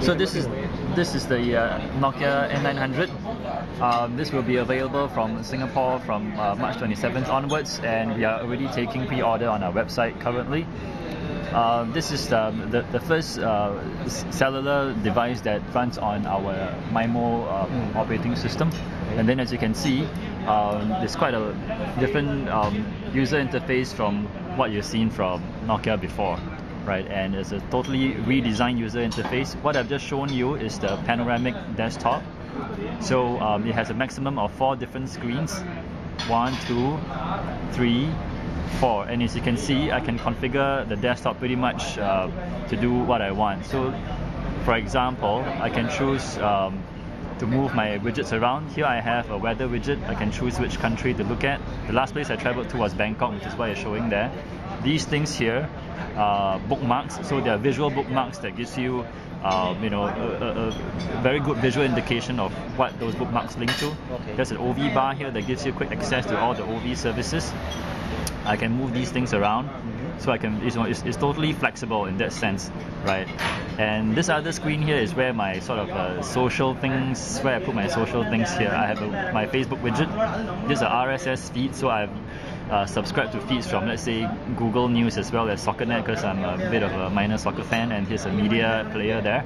So this is the Nokia N900. This will be available from Singapore from March 27th onwards, and we are already taking pre-order on our website currently. This is the first cellular device that runs on our Maemo operating system, and then as you can see, there's quite a different user interface from what you've seen from Nokia before, right? And it's a totally redesigned user interface. What I've just shown you is the panoramic desktop. So it has a maximum of 4 different screens, 1, 2, 3, 4, and as you can see, I can configure the desktop pretty much to do what I want. So for example, I can choose to move my widgets around. Here I have a weather widget. I can choose which country to look at. The last place I traveled to was Bangkok, which is why it's showing there. These things here are bookmarks, so they are visual bookmarks that gives you a very good visual indication of what those bookmarks link to. Okay. There's an OV bar here that gives you quick access to all the OV services. I can move these things around, so I can, it's totally flexible in that sense, right? And this other screen here is where my sort of social things, where I put my social things here. I have my Facebook widget. These are RSS feeds, so I've subscribed to feeds from, let's say, Google News as well as SoccerNet, because I'm a bit of a minor soccer fan, and here's a media player there.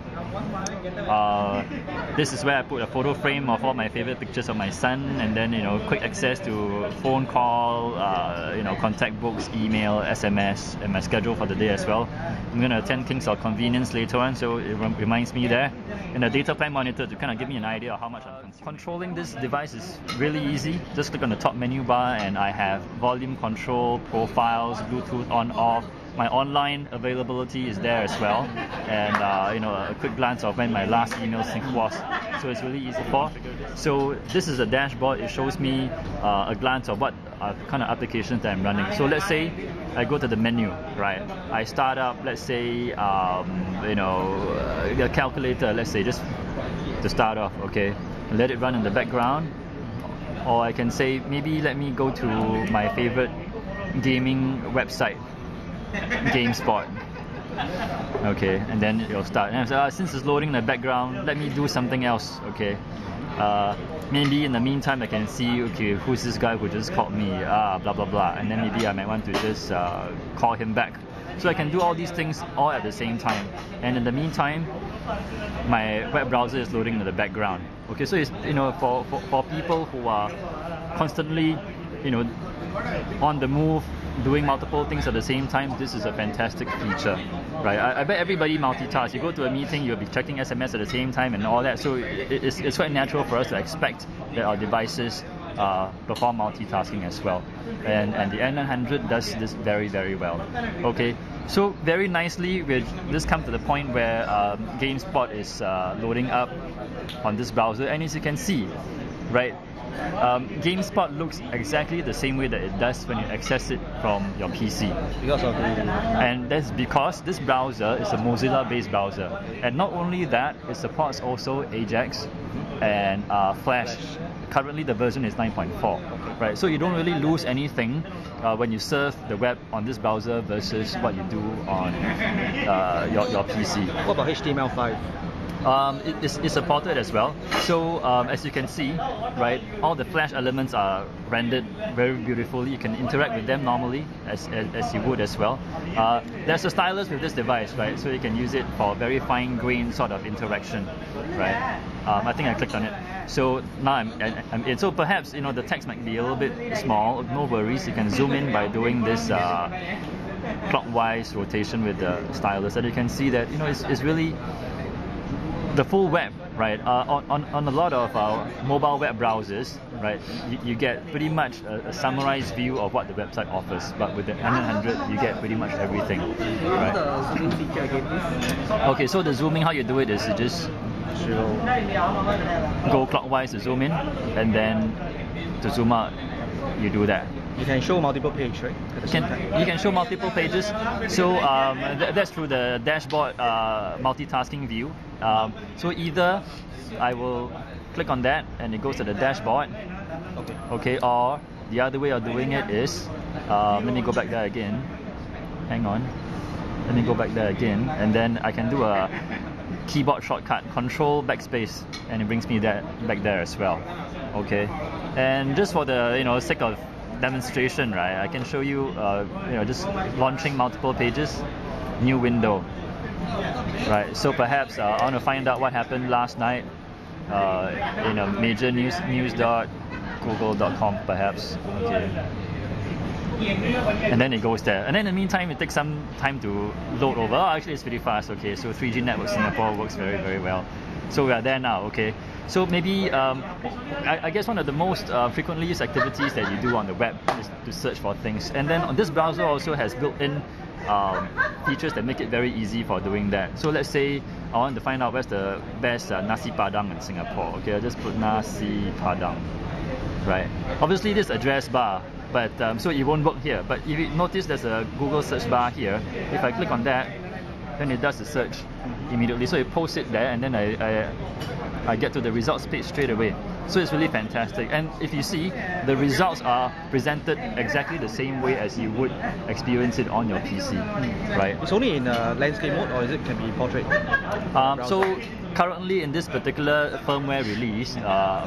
This is where I put a photo frame of all my favorite pictures of my son, and then quick access to phone call, contact books, email, SMS, and my schedule for the day as well. I'm going to attend Kings of Convenience later on, so it reminds me there. And a data plan monitor to kind of give me an idea of how much I'm consuming. Controlling this device is really easy. Just click on the top menu bar, and I have volume control, profiles, Bluetooth on off. My online availability is there as well, and a quick glance of when my last email sync was. So it's really easy for. So this is a dashboard. It shows me a glance of what kind of applications that I'm running. So let's say I go to the menu, right? I start up, let's say, the calculator. Let's say just to start off, okay. Let it run in the background, or I can say maybe let me go to my favorite gaming website, GameSpot. Okay, and then it'll start. And I say, since it's loading in the background, let me do something else. Okay, maybe in the meantime I can see, okay, who's this guy who just called me? Blah blah blah. And then maybe I might want to just call him back. So I can do all these things all at the same time. And in the meantime, my web browser is loading in the background. Okay, so it's for people who are constantly on the move, doing multiple things at the same time, this is a fantastic feature, right? I bet everybody multitasks. You go to a meeting, you'll be checking SMS at the same time and all that, so it's quite natural for us to expect that our devices perform multitasking as well, and the N900 does this very, very well. Okay, so very nicely we've just come to the point where GameSpot is loading up on this browser, and as you can see, right, GameSpot looks exactly the same way that it does when you access it from your PC. Because of and that's because this browser is a Mozilla-based browser, and not only that, it supports also Ajax and Flash. Currently the version is 9.4, right? So you don't really lose anything when you surf the web on this browser versus what you do on your PC. What about HTML5? It's supported as well. So as you can see, right, all the Flash elements are rendered very beautifully. You can interact with them normally as you would as well. There's a stylus with this device, right? So you can use it for very fine-grained sort of interaction, right? I think I clicked on it. So now I'm in. So perhaps the text might be a little bit small. No worries. You can zoom in by doing this clockwise rotation with the stylus, and you can see that it's really the full web, right? On a lot of mobile web browsers, right, you get pretty much a summarized view of what the website offers, but with the N900 you get pretty much everything, right? The zooming feature again, please. Okay, so the zooming, how you do it is you just go clockwise to zoom in, and then to zoom out you do that. You can show multiple pages, right? You can show multiple pages. So that's through the dashboard multitasking view. So either I will click on that and it goes to the dashboard. Okay. Or the other way of doing it is, let me go back there again. Hang on. Let me go back there again, and then I can do a keyboard shortcut, Control Backspace, and it brings me back there as well. Okay, and just for the sake of demonstration, right, I can show you just launching multiple pages, new window. Right, so perhaps I want to find out what happened last night in a major news.google.com perhaps. Okay. And then it goes there. And then in the meantime, it takes some time to load over. Oh, actually, it's pretty fast. Okay, so 3G network Singapore works very, very well. So we are there now. Okay, so maybe I guess one of the most frequently used activities that you do on the web is to search for things. And then this browser also has built-in features that make it very easy for doing that. So let's say I want to find out where's the best nasi padang in Singapore. Okay, I'll just put nasi padang. Right. Obviously, this address bar, but so it won't work here. But if you notice, there's a Google search bar here. If I click on that, then it does the search immediately. So it posts it there, and then I get to the results page straight away. So it's really fantastic. And if you see, the results are presented exactly the same way as you would experience it on your PC, right? It's only in landscape mode, or can be portrait? So currently in this particular firmware release,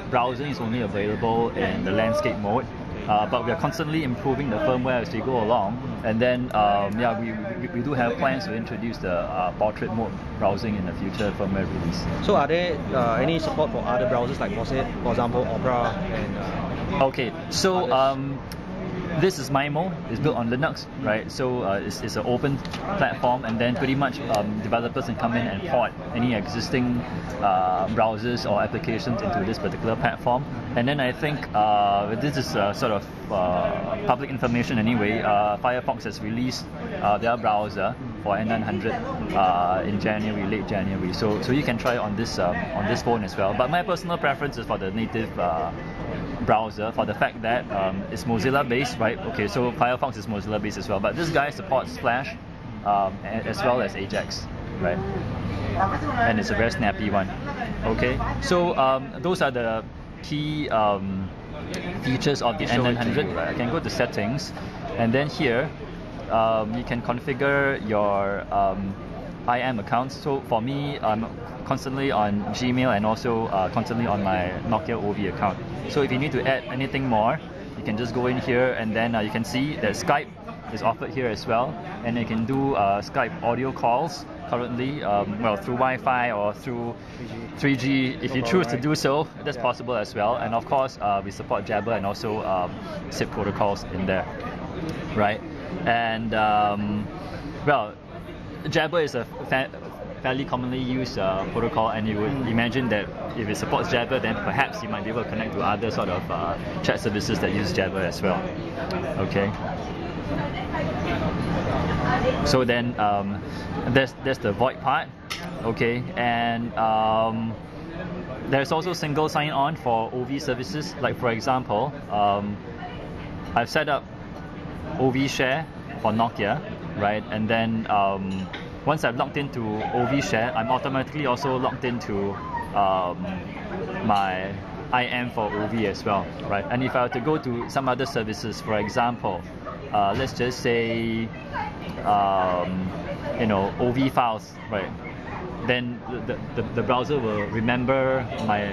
browsing is only available in the landscape mode. But we are constantly improving the firmware as we go along, and then we do have plans to introduce the portrait mode browsing in the future firmware release. So are there any support for other browsers like for example Opera and okay, so this is Maemo. It's built on Linux, right? So it's an open platform, and then pretty much developers can come in and port any existing browsers or applications into this particular platform. And then I think this is sort of public information anyway. Firefox has released their browser for N900 in January, late January. So you can try it on this phone as well. But my personal preference is for the native browser, for the fact that it's Mozilla based, right? Okay, so Firefox is Mozilla based as well, but this guy supports Flash as well as Ajax, right? And it's a very snappy one. Okay, so those are the key features of the N900. Right? I can go to settings, and then here you can configure your IM accounts. So for me, I'm constantly on Gmail and also constantly on my Nokia OV account. So if you need to add anything more, you can just go in here, and then you can see that Skype is offered here as well, and you can do Skype audio calls currently, through Wi-Fi or through 3G. If you choose to do so, that's possible as well. And of course, we support Jabber and also SIP protocols in there, right? And Jabber is a fairly commonly used protocol, and you would imagine that if it supports Jabber, then perhaps you might be able to connect to other sort of chat services that use Jabber as well. Okay. So then there's the VoIP part. Okay, and there's also single sign-on for OV services. Like for example, I've set up OV share for Nokia, right? And then once I've logged into OV share, I'm automatically also logged into my IM for OV as well, right? And if I were to go to some other services, for example, let's just say OV files, right? Then the browser will remember my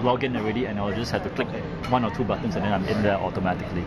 login already, and I'll just have to click one or two buttons, and then I'm in there automatically.